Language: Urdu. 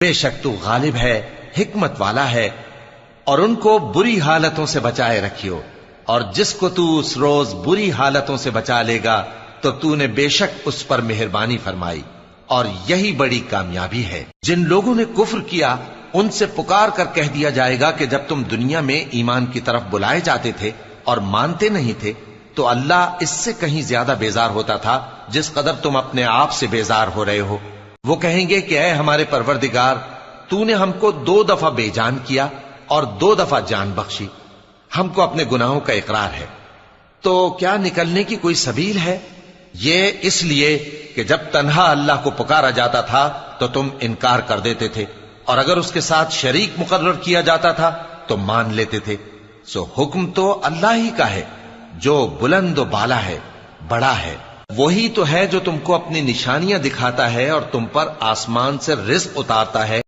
بے شک تو غالب ہے، حکمت والا ہے، اور ان کو بری حالتوں سے بچائے رکھیو، اور جس کو تو اس روز بری حالتوں سے بچا لے گا تو نے بے شک اس پر مہربانی فرمائی، اور یہی بڑی کامیابی ہے۔ جن لوگوں نے کفر کیا ان سے پکار کر کہہ دیا جائے گا کہ جب تم دنیا میں ایمان کی طرف بلائے جاتے تھے اور مانتے نہیں تھے تو اللہ اس سے کہیں زیادہ بیزار ہوتا تھا جس قدر تم اپنے آپ سے بیزار ہو رہے ہو۔ وہ کہیں گے کہ اے ہمارے پروردگار، تو نے ہم کو 2 دفعہ بے جان کیا اور 2 دفعہ جان بخشی، ہم کو اپنے گناہوں کا اقرار ہے، تو کیا نکلنے کی کوئی سبیل ہے؟ یہ اس لیے کہ جب تنہا اللہ کو پکارا جاتا تھا تو تم انکار کر دیتے تھے، اور اگر اس کے ساتھ شریک مقرر کیا جاتا تھا تو مان لیتے تھے۔ سو حکم تو اللہ ہی کا ہے جو بلند و بالا ہے، بڑا ہے۔ وہی تو ہے جو تم کو اپنی نشانیاں دکھاتا ہے اور تم پر آسمان سے رزق اتارتا ہے